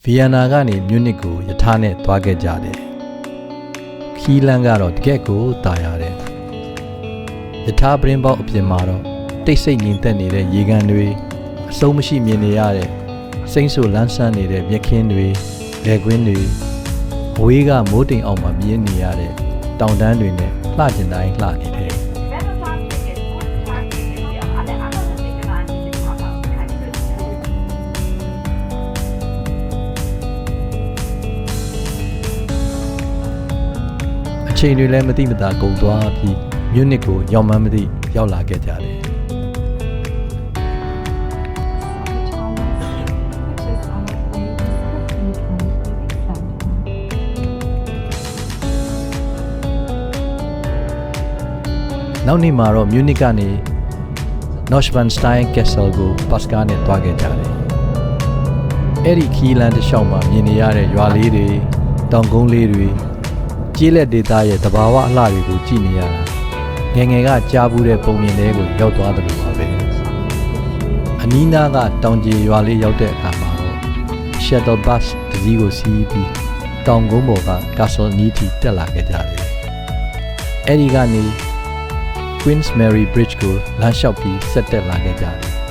ဗီယန်နာကနေမြူနစ်ကိုယထာနဲ့သွားခဲ့ကြတယ်။ခီးလန်းကတော့တကယ့်ကိုတာရတယ်။ယထာပရင်းပေါက်အပြင်မှာတော့တိတ်ဆိတ်ငြိမ်သက်နေတဲ့ရေကန်တွေအဆုံးမရှိမြင်နေရတဲ့စိမ့်ဆူလန်းဆန်းနေတဲ့မြက်ခင်းတွေလေကွင်းတွေအဝေးကမိုးတိမ်အောင်မှာမြင်နေရတဲ့တောင်တန်းတွေနဲ့လှကျင်တိုင်းလှနေတယ်။အချိန်တွေလည်းမတိမတာကုန်သွားပြီးမြူနစ်ကိုရောက်မှန်းမသိရောက်လာခဲ့ကြတယ်။နောက်နေ့မှာတော့မြူနစ်ကနေ Neuschwanstein Castle ကိုပတ်စကားနဲ့သွားခဲ့ကြတယ်။အဲ့ဒီခီးလန်းတစ်လျှောက်မှာမြင်နေရတဲ့ရွာလေးတွေတောင်ကုန်းလေးတွေကျေးလက်ဒေသရဲ့တဘာဝအလှတွေကိုကြည့်နေရတာငယ်ငယ်ကကြားဘူးတဲ့ပုံမြင်တွေကိုရောက်သွားတယ်လို့ပါပဲ။အနီးနားကတောင်ကျေရွာလေးရောက်တဲ့အခါမှာတော့ shuttle bus တစ်စီးကိုစီးပြီးတောင်ကုန်းပေါ်က Castle နီးထိတက်လာခဲ့ကြတယ်။အဲ့ဒီကနေ Queen's Mary Bridge ကိုလမ်းလျှောက်ပြီးဆက်တက်လာခဲ့ကြတယ်။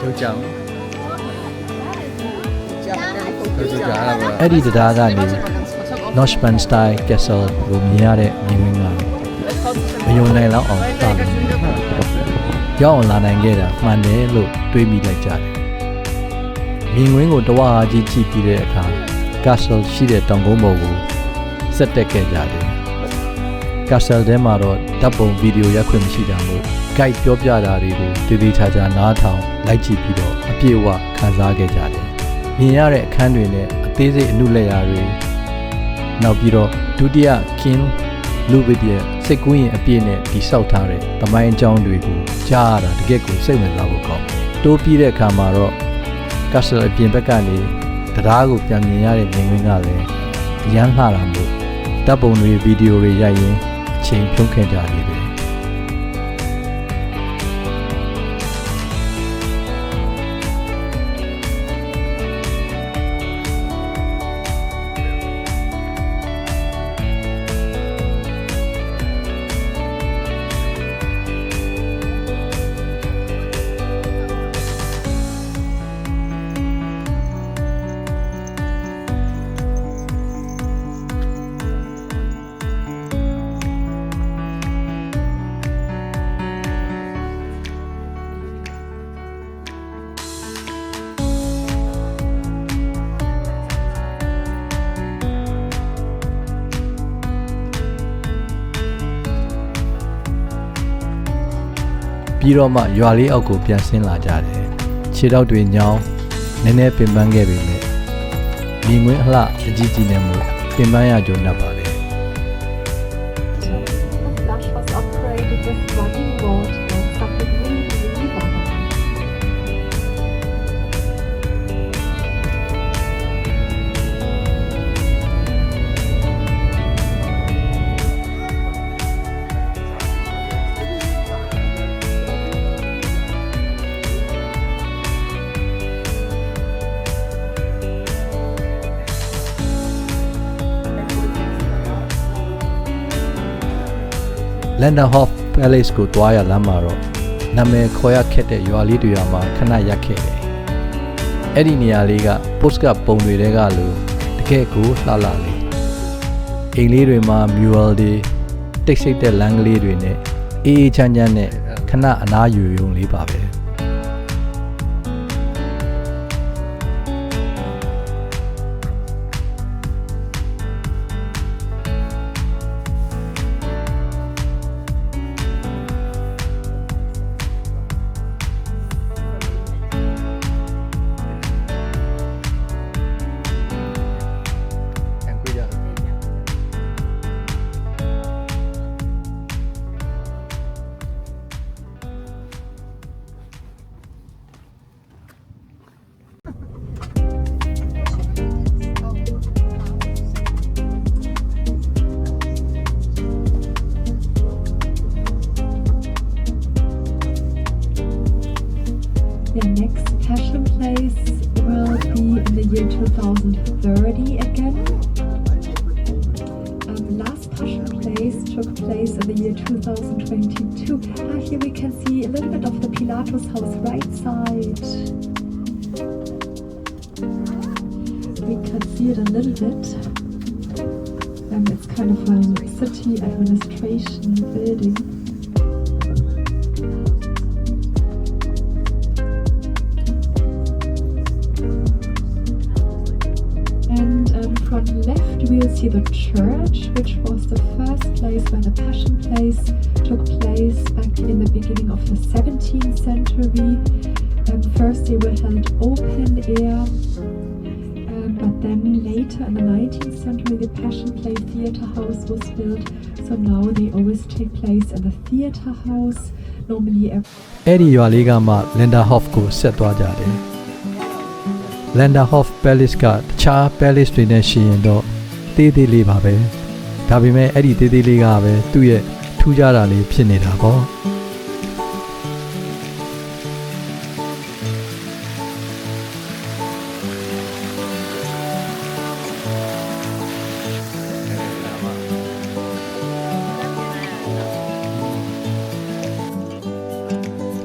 တို့ကြောင့်အဲ့ဒီတရားကနေ Neuschwanstein Castle ကိုမြင်ရတဲ့မြင်ကွင်းကမယုံနိုင်လောက်အောင်တာလို့ရောက်အောင်လာနိုင်ခဲ့တာမှန်တယ်လို့တွေးမိလိုက်ကြတယ်မြင်ကွင်းကိုတဝါကြီးကြည့်ပြီးတဲ့အခါ Castle ရှိတဲ့တောင်ကုန်းပေါ်ကိုဆက်တက်ခဲ့ကြတယ် Castle ထဲမှာတော့ဓာတ်ပုံဗီဒီယိုရိုက်ခွင့်မရှိတာမို့ guide ပြောပြတာတွေကိုတည်တည်ချာချာနားထောင်လိုက်ကြည့်ပြီးတော့အပြည့်အဝခန်းစားခဲ့ကြတယ်မြင်ရတဲ့အခန်းတွေနဲ့အသေးစိတ်အနုလက်ရာတွေနောက်ပြီးတော့ဒုတိယ King Ludwig ရဲ့စိတ်ကူးရင်အပြည့်နဲ့တိဆောက်ထားတဲ့သမိုင်းအကြောင်းတွေကိုကြားရတာတကယ့်ကိုစိတ်ဝင်စားဖို့ကောင်းတယ်တိုးပြီးတဲ့အခါမှာတော့ Castle အပြင်ဘက်ကနေတရားကိုပြန်မြင်ရတဲ့မြင်ကွင်းကလည်းအရန်လှတာမို့ဓာတ်ပုံတွေဗီဒီယိုတွေရိုက်ရင်းအချိန်ဖြုံးခဲ့ကြတယ်ပြီးတော့မှရွာလေးအောက်ကိုပြန်ဆင်းလာကြတယ်ခြေထောက်တွေညောင်းနည်းနည်းပင်ပန်းခဲ့ပေမဲ့မြင်ကွင်းအလှအကြီးကြီးနဲ့မို့ပင်ပန်းရကြုံတတ်ပါလေLanderhof Palace ကိုတွားရလမ်းမှာတော့နာမည်ခေါ်ရခက်တဲ့ရွာလေးတွေမှာခဏရက်ခဲ့တယ်။အဲ့ဒီနေရာလေးက postcard ပုံတွေတဲကလို့တကယ့်ကိုလှလှလေး။အိမ်လေးတွေမှာ mural တွေတိတ်ဆိတ်တဲ့လမ်းကလေးတွေနဲ့အေးအေးချမ်းချမ်းနဲ့ခဏအနားယူရုံလေးပါပဲ။ next Passion Place will be in the year 2030 again. Last Passion Place took place in the year 2022. Here we can see a little bit of the Pilatus house right side. We can see it a little bit. It's kind of a city administration building. From left we'll see the church, which was the first place where the Passion Place took place back in the beginning of the 17th century. First they were held open air, but then later in the 19th century the Passion Place Theatre House was built, so now they always take place in the Theatre House, normallyအဲ့ဒီရွာလေးကမှ Linderhof ကိုဆက်သွားကြတယ်Linderhof Palace ကတခြား Palace တွေနဲ့ရှင်ရင်တော့သေးသေးလေးပါပဲဒါပေမဲ့အဲ့ဒီသေးသေးလေးကပဲသူ့ရဲ့ထူးခြားတာလေးဖြစ်နေတာပေါ့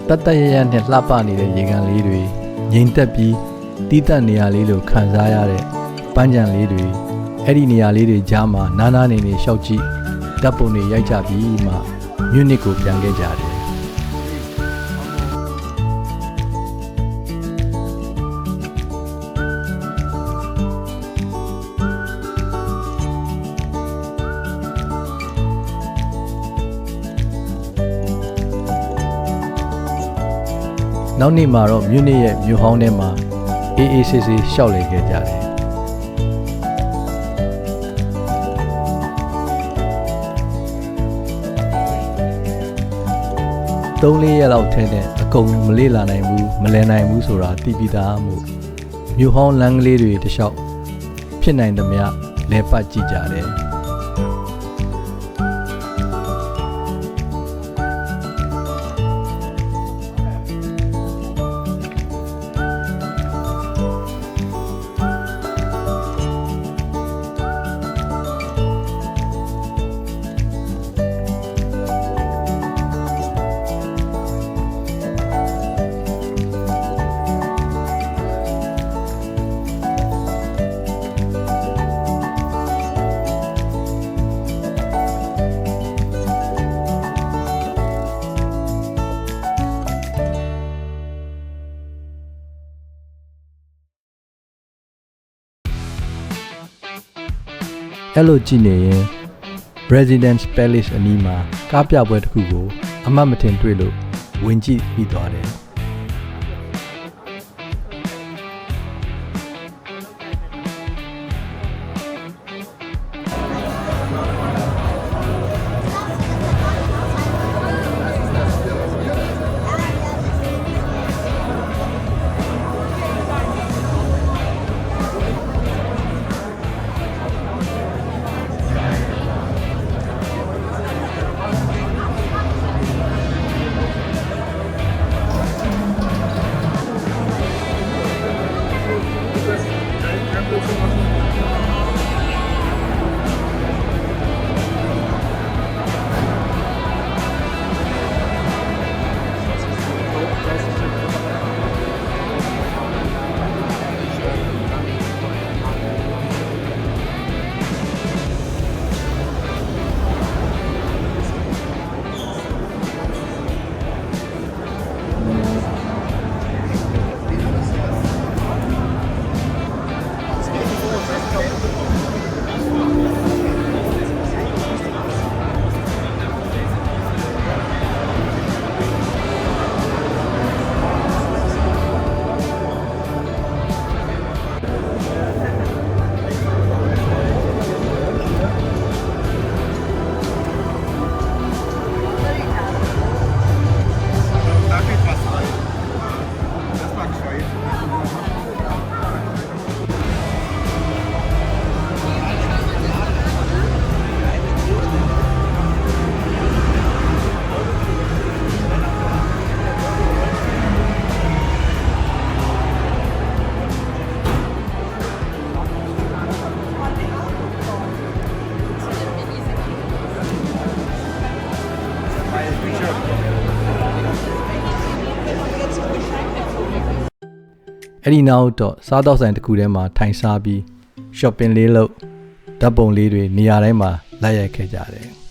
တတ်တရရနဲ့လှပနေတဲ့ရေကန်လေးတွေငြိမ်သက်ပြီးတီးတက်နေရာလေးလိုခံစားရတဲ့ပန်းခြံလေးတွေအဲ့ဒီနေရာလေးတွေကြားမှာနားနားနေနေရှောက်ကြည့်ဓာတ်ပုံတွေရိုက်ကြပြီးမှမြူနစ်ကိုပြန်ခဲ့ကြတယ်နောက်နေ့မှာတော့မြူနစ်ရဲ့မြို့ဟောင်းထဲမှာအေးအေးဆေးဆေးရှောက်လေခဲ့ကြတယ်3-4 ရက်လောက်ထဲနဲ့အကုန်မလေ့လာနိုင်ဘူးမလဲနိုင်ဘူးဆိုတာသိပြီးသားမှုမြို့ဟောင်းလမ်းကလေးတွေတလျှောက်ဖြစ်နိုင်သမျှလဲပတ်ကြည့်ကြတယ်အဲ့လိုကြည့်နေရင် Residence Palace အနီးမှာကားပြပွဲတစ်ခုကိုအမှတ်မထင်တွေ့လို့ဝင်ကြည့်ပြီးသွားတယ် အဲ့ဒီနောက်တော့စားတော့ဆိုင်တစ်ခုထဲမှာထိုင်စားပြီး shopping လေးလုပ်ဓာတ်ပုံလေးတွေနေရာတိုင်းမှာလိုက်ရိုက်ခဲ့ကြတယ်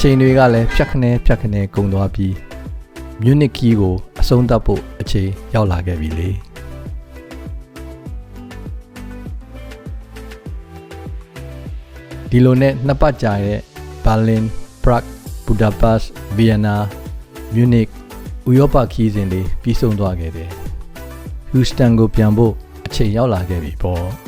အချိန်တွေကလည်းဖြတ်ခနဲကုန်သွားပြီးမြူနစ်ကီးကိုအဆုံးသတ်ဖို့အချိန်ရောက်လာခဲ့ပြီလေဒီလိုနဲ့နှစ်ပတ်ကြာတဲ့ဘာလင်ပရဂ်ဘူဒါပက်ဗီယန်နာမြူနစ်ဥရောပခီးစဉ်လေးပြီးဆုံးသွားခဲ့တယ်ဟူစတန်ကိုပြန်ဖို့အချိန်ရောက်လာခဲ့ပြီပေါ့